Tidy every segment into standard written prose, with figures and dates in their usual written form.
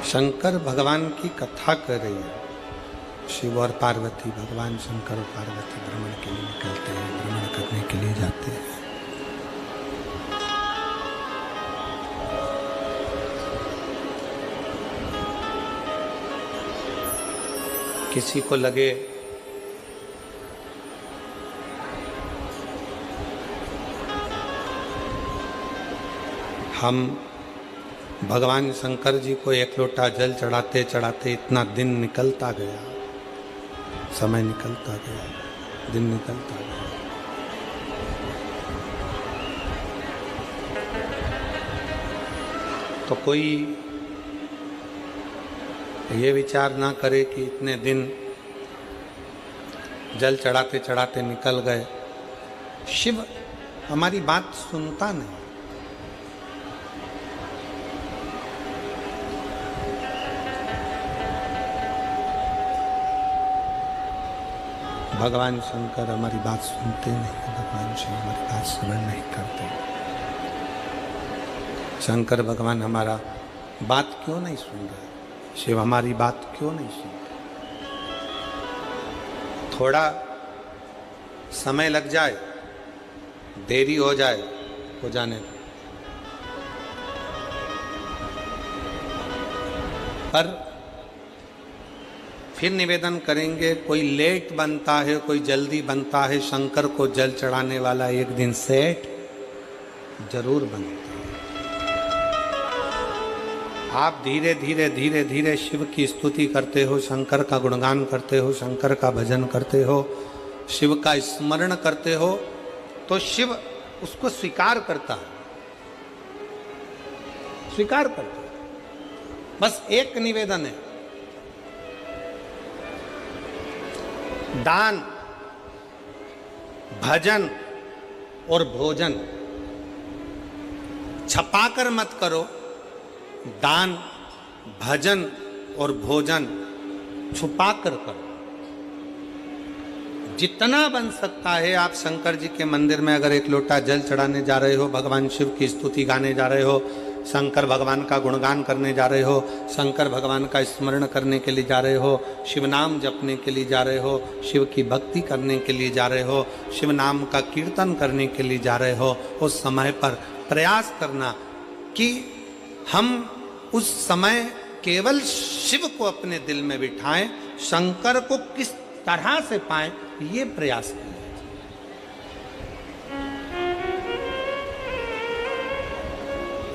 शंकर भगवान की कथा कर रही है। शिव और पार्वती, भगवान शंकर और पार्वती भ्रमण के लिए निकलते हैं, भ्रमण करने के लिए जाते हैं। किसी को लगे हम भगवान शंकर जी को एक लोटा जल चढ़ाते चढ़ाते इतना दिन निकलता गया, समय निकलता गया, दिन निकलता गया। तो कोई ये विचार ना करे कि इतने दिन जल चढ़ाते चढ़ाते निकल गए। शिव हमारी बात सुनता नहीं। भगवान शंकर हमारी बात सुनते नहीं, भगवान शिव हमारी बात श्रवण नहीं करते। शंकर भगवान हमारा बात क्यों नहीं सुन रहे? शिव हमारी बात क्यों नहीं सुनते? थोड़ा समय लग जाए, देरी हो जाए, हो जाने दो, पर फिर निवेदन करेंगे, कोई लेट बनता है, कोई जल्दी बनता है, शंकर को जल चढ़ाने वाला एक दिन सेठ जरूर बनता है। आप धीरे धीरे धीरे धीरे शिव की स्तुति करते हो, शंकर का गुणगान करते हो, शंकर का भजन करते हो, शिव का स्मरण करते हो, तो शिव उसको स्वीकार करता है, स्वीकार करता है। बस एक निवेदन है, दान, भजन और भोजन छपाकर मत करो। दान, भजन और भोजन छुपाकर करो। जितना बन सकता है आप शंकर जी के मंदिर में अगर एक लोटा जल चढ़ाने जा रहे हो, भगवान शिव की स्तुति गाने जा रहे हो, शंकर भगवान का गुणगान करने जा रहे हो, शंकर भगवान का स्मरण करने के लिए जा रहे हो, शिव नाम जपने के लिए जा रहे हो, शिव की भक्ति करने के लिए जा रहे हो, शिव नाम का कीर्तन करने के लिए जा रहे हो, उस समय पर प्रयास करना कि हम उस समय केवल शिव को अपने दिल में बिठाएं, शंकर को किस तरह से पाएं, ये प्रयास करें।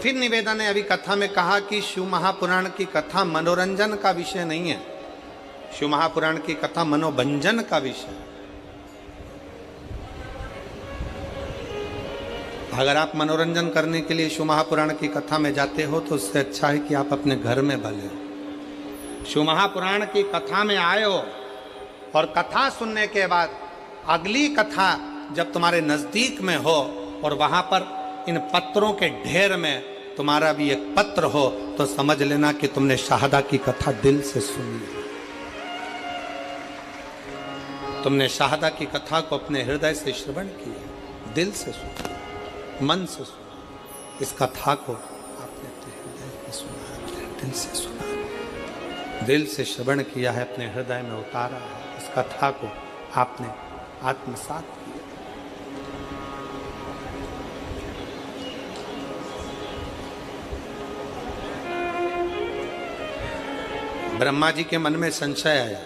फिर निवेदन है, अभी कथा में कहा कि शिव महापुराण की कथा मनोरंजन का विषय नहीं है, शिव महापुराण की कथा मनोभंजन का विषय है। अगर आप मनोरंजन करने के लिए शिव महापुराण की कथा में जाते हो तो उससे अच्छा है कि आप अपने घर में भले हो। शिव महापुराण की कथा में आए हो और कथा सुनने के बाद अगली कथा जब तुम्हारे नजदीक में हो और वहां पर इन पत्रों के ढेर में तुम्हारा भी एक पत्र हो, तो समझ लेना कि तुमने शाहदा की कथा दिल से सुनी है। तुमने शाहदा की कथा को अपने हृदय से श्रवण किया, दिल से सुना, मन से सुना। इस कथा को आपने अपने हृदय में सुना, अपने दिल से सुना, दिल से श्रवण किया है, अपने हृदय में उतारा है। इस कथा को आपने आत्मसात किया। ब्रह्मा जी के मन में संशय आया,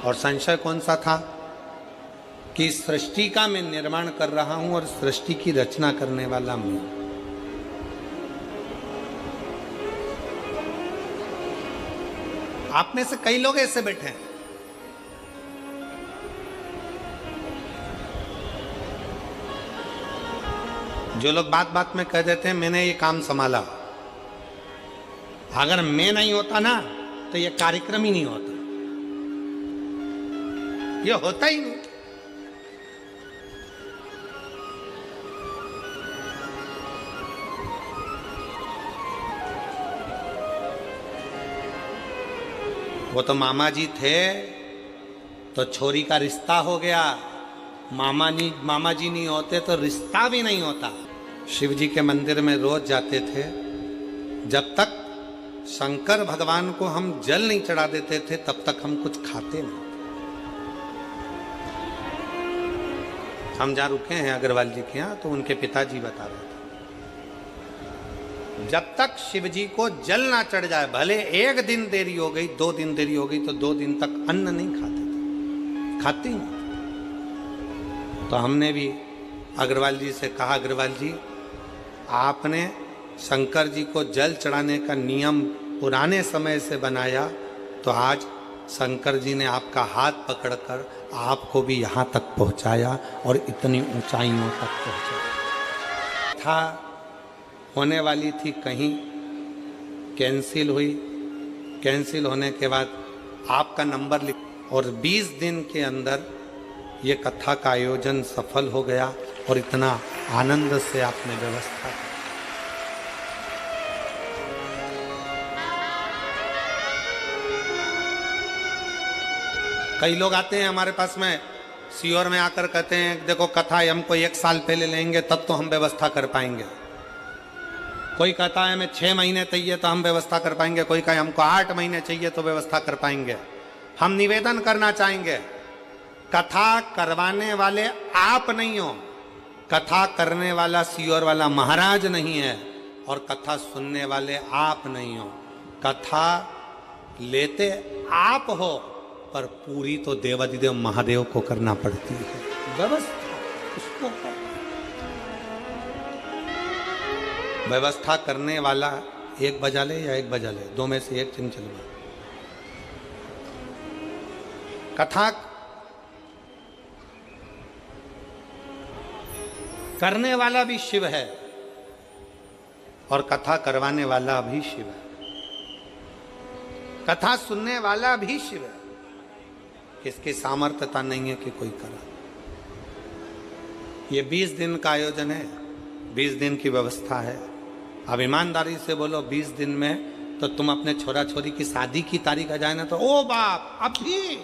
और संशय कौन सा था कि सृष्टि का मैं निर्माण कर रहा हूं और सृष्टि की रचना करने वाला मैं। आप में से कई लोग ऐसे बैठे हैं, जो लोग बात बात में कह देते हैं मैंने ये काम संभाला। अगर मैं नहीं होता ना तो ये कार्यक्रम ही नहीं होता, ये होता ही नहीं। वो तो मामा जी थे तो छोरी का रिश्ता हो गया, मामा जी नहीं होते तो रिश्ता भी नहीं होता। शिव जी के मंदिर में रोज जाते थे, जब तक शंकर भगवान को हम जल नहीं चढ़ा देते थे तब तक हम कुछ खाते नहीं। हम जहाँ रुके हैं अग्रवाल जी के यहाँ, तो उनके पिताजी बता रहे थे जब तक शिव जी को जल ना चढ़ जाए, भले एक दिन देरी हो गई, 2 दिन देरी हो गई, तो 2 दिन तक अन्न नहीं खाते थे, खाते ही नहीं। तो हमने भी अग्रवाल जी से कहा, अग्रवाल जी आपने शंकर जी को जल चढ़ाने का नियम पुराने समय से बनाया, तो आज शंकर जी ने आपका हाथ पकड़कर आपको भी यहाँ तक पहुँचाया और इतनी ऊंचाइयों तक पहुँचाया। था होने वाली थी, कहीं कैंसिल हुई, कैंसिल होने के बाद आपका नंबर लिख, और 20 दिन के अंदर ये कथा का आयोजन सफल हो गया और इतना आनंद से आपने व्यवस्था की। कई लोग आते हैं हमारे पास में, सीओर में आकर कहते हैं देखो कथा हमको 1 साल पहले लेंगे तब तो हम व्यवस्था कर पाएंगे। कोई कहता है हमें 6 महीने चाहिए तो हम व्यवस्था कर पाएंगे, कोई कहे हमको 8 महीने चाहिए तो व्यवस्था कर पाएंगे। हम निवेदन करना चाहेंगे, कथा करवाने वाले आप नहीं हो, कथा करने वाला सीओर वाला महाराज नहीं है, और कथा सुनने वाले आप नहीं हो। कथा लेते आप हो, पर पूरी तो देवाधिदेव महादेव को करना पड़ती है व्यवस्था, उसको व्यवस्था करने वाला 1 बजा ले या 1 बजा ले, 2 में से 1 चंचल में। कथा करने वाला भी शिव है और कथा करवाने वाला भी शिव है, कथा सुनने वाला भी शिव है। इसकी सामर्थ्यता नहीं है कि कोई करा। ये 20 दिन का आयोजन है, 20 दिन की व्यवस्था है। अब ईमानदारी से बोलो 20 दिन में तो तुम अपने छोरा छोरी की शादी की तारीख आ जाए ना, तो ओ बाप अभी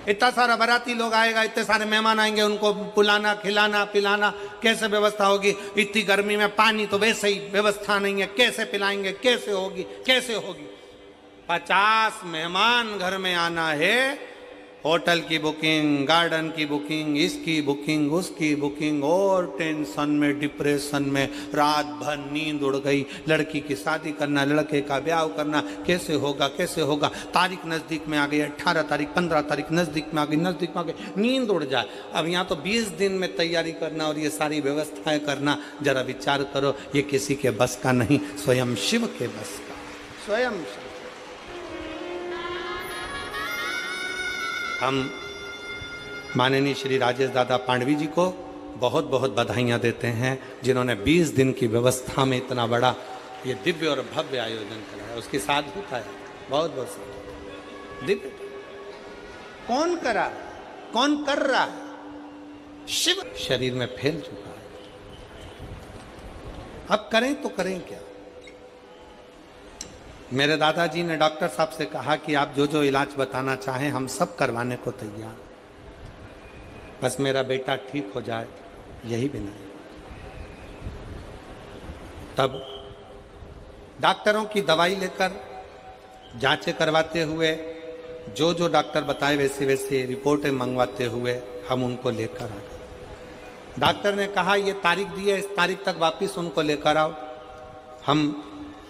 इतना सारा बाराती लोग आएगा, इतने सारे मेहमान आएंगे, उनको बुलाना खिलाना पिलाना कैसे व्यवस्था होगी? इतनी गर्मी में पानी तो वैसे ही व्यवस्था नहीं है, कैसे पिलाएंगे, कैसे होगी, कैसे होगी? 50 मेहमान घर में आना है, होटल की बुकिंग, गार्डन की बुकिंग, इसकी बुकिंग, उसकी बुकिंग, और टेंशन में डिप्रेशन में रात भर नींद उड़ गई। लड़की की शादी करना, लड़के का ब्याह करना, कैसे होगा कैसे होगा? तारीख नज़दीक में आ गई, 18 तारीख 15 तारीख नज़दीक में आ गई, नज़दीक में आ गई, नींद उड़ जाए। अब यहाँ तो 20 दिन में तैयारी करना और ये सारी व्यवस्थाएं करना, जरा विचार करो, ये किसी के बस का नहीं, स्वयं शिव के बस का, स्वयं शिव। हम माननीय श्री राजेश दादा पांडवी जी को बहुत बहुत बधाइयाँ देते हैं, जिन्होंने 20 दिन की व्यवस्था में इतना बड़ा ये दिव्य और भव्य आयोजन कराया। उसकी साधुता है, बहुत बहुत साधु दिव्य। कौन करा, कौन कर रहा है? शिव शरीर में फैल चुका है। अब करें तो करें क्या? मेरे दादाजी ने डॉक्टर साहब से कहा कि आप जो जो इलाज बताना चाहें हम सब करवाने को तैयार, बस मेरा बेटा ठीक हो जाए, यही बिना। तब डॉक्टरों की दवाई लेकर जांचें करवाते हुए, जो जो डॉक्टर बताए वैसे वैसे रिपोर्टें मंगवाते हुए हम उनको लेकर आ गए। डॉक्टर ने कहा ये तारीख दी है, इस तारीख तक वापस उनको लेकर आओ। हम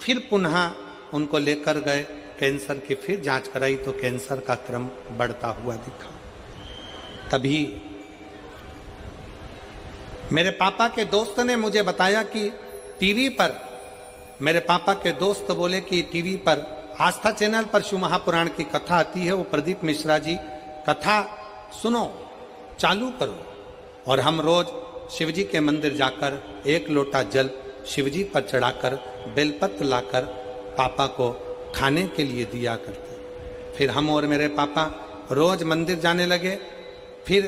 फिर पुनः उनको लेकर गए, कैंसर की फिर जांच कराई तो कैंसर का क्रम बढ़ता हुआ दिखा। तभी मेरे पापा के दोस्त ने मुझे बताया कि टीवी पर, मेरे पापा के दोस्त बोले कि टीवी पर आस्था चैनल पर शिव महापुराण की कथा आती है, वो प्रदीप मिश्रा जी कथा सुनो, चालू करो। और हम रोज शिवजी के मंदिर जाकर 1 लोटा जल शिवजी पर चढ़ाकर बेलपत्र लाकर पापा को खाने के लिए दिया करते। फिर हम और मेरे पापा रोज मंदिर जाने लगे। फिर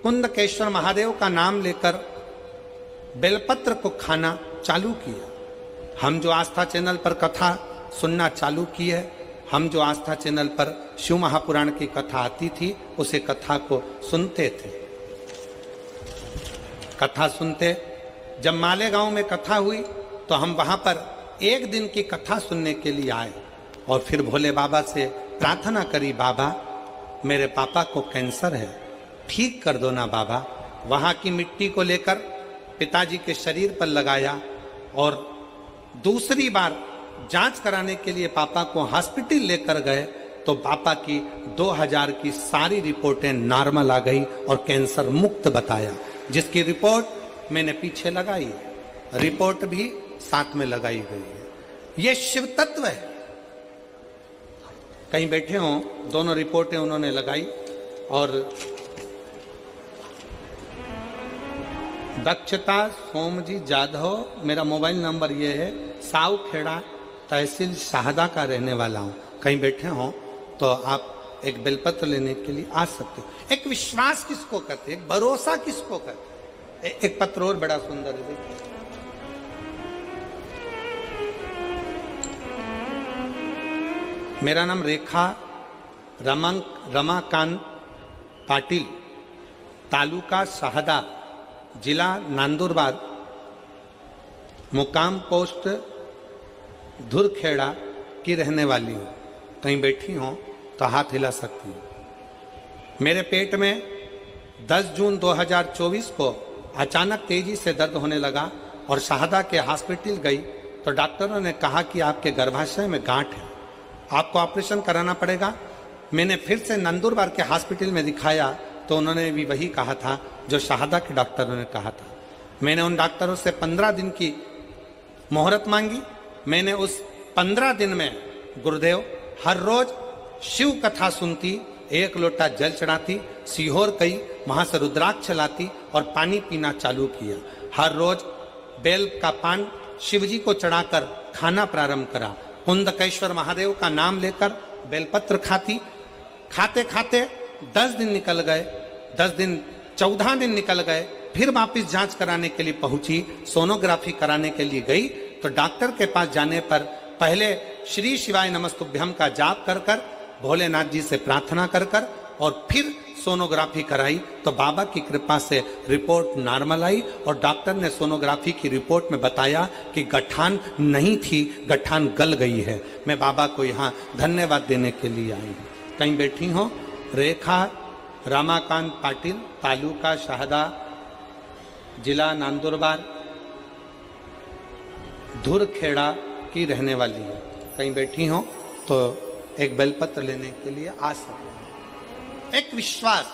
कुंदकेश्वर महादेव का नाम लेकर बेलपत्र को खाना चालू किया। हम जो आस्था चैनल पर कथा सुनना चालू किए, हम जो आस्था चैनल पर शिव महापुराण की कथा आती थी उसे कथा को सुनते थे। कथा सुनते, जब मालेगांव में कथा हुई तो हम वहां पर एक दिन की कथा सुनने के लिए आए और फिर भोले बाबा से प्रार्थना करी, बाबा मेरे पापा को कैंसर है, ठीक कर दो ना बाबा। वहां की मिट्टी को लेकर पिताजी के शरीर पर लगाया और दूसरी बार जांच कराने के लिए पापा को हॉस्पिटल लेकर गए तो पापा की 2000 की सारी रिपोर्टें नॉर्मल आ गई और कैंसर मुक्त बताया, जिसकी रिपोर्ट मैंने पीछे लगाई है, रिपोर्ट भी साथ में लगाई गई है। यह शिव तत्व है। कहीं बैठे हों, दोनों रिपोर्टें उन्होंने लगाई और दक्षता सोमजी जाधव, मेरा मोबाइल नंबर ये है, साव खेड़ा तहसील शाहदा का रहने वाला हूं। कहीं बैठे हों तो आप एक बेलपत्र लेने के लिए आ सकते हो। एक विश्वास किसको कहते हैं, एक भरोसा किसको कहते हैं। एक पत्र और बड़ा सुंदर है, देखिए। मेरा नाम रेखा रमाकांत पाटिल, तालुका शाहदा, जिला नंदुरबार, मुकाम पोस्ट धुरखेड़ा की रहने वाली हूँ। कहीं बैठी हो तो हाथ हिला सकती हूँ। मेरे पेट में 10 जून 2024 को अचानक तेजी से दर्द होने लगा और शाहदा के हॉस्पिटल गई तो डॉक्टरों ने कहा कि आपके गर्भाशय में गांठ है, आपको ऑपरेशन कराना पड़ेगा। मैंने फिर से नंदुरबार के हॉस्पिटल में दिखाया तो उन्होंने भी वही कहा था जो शाहदा के डॉक्टरों ने कहा था। मैंने उन डॉक्टरों से 15 दिन की मोहरत मांगी। मैंने उस 15 दिन में गुरुदेव हर रोज शिव कथा सुनती, 1 लोटा जल चढ़ाती, सीहोर गई, वहां से रुद्राक्ष लाती और पानी पीना चालू किया। हर रोज बेल का पान शिव जी को चढ़ाकर खाना प्रारंभ करा। कुंदकेश्वर महादेव का नाम लेकर बेलपत्र खाती। खाते खाते 10 दिन निकल गए, 14 दिन निकल गए। फिर वापिस जांच कराने के लिए पहुंची, सोनोग्राफी कराने के लिए गई तो डॉक्टर के पास जाने पर पहले श्री शिवाय नमस्तुभ्यम का जाप कर कर, भोलेनाथ जी से प्रार्थना कर कर और फिर सोनोग्राफी कराई तो बाबा की कृपा से रिपोर्ट नॉर्मल आई और डॉक्टर ने सोनोग्राफी की रिपोर्ट में बताया कि गठान नहीं थी, गठान गल गई है। मैं बाबा को यहाँ धन्यवाद देने के लिए आई हूँ। कहीं बैठी हो, रेखा रमाकांत पाटिल, तालुका शाहदा, जिला नंदुरबार, धुरखेड़ा की रहने वाली है। कहीं बैठी हो तो एक बेलपत्र लेने के लिए आ सकते हैं। एक विश्वास,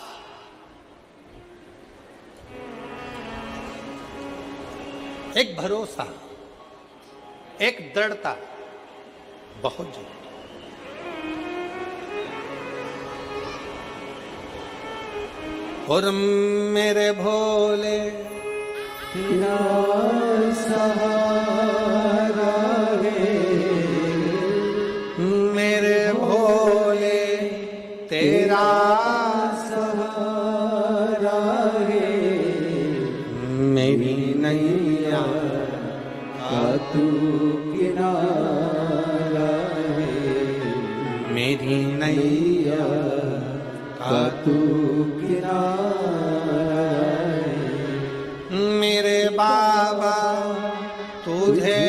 एक भरोसा, एक दृढ़ता बहुत जरूरी। और मेरे भोले तेरा सहारा है, मेरे भोले तेरा सहारा है, मेरी नैया का तू किनारा है, मेरी नैया का तू किनारा है। मेरे बाबा तुझे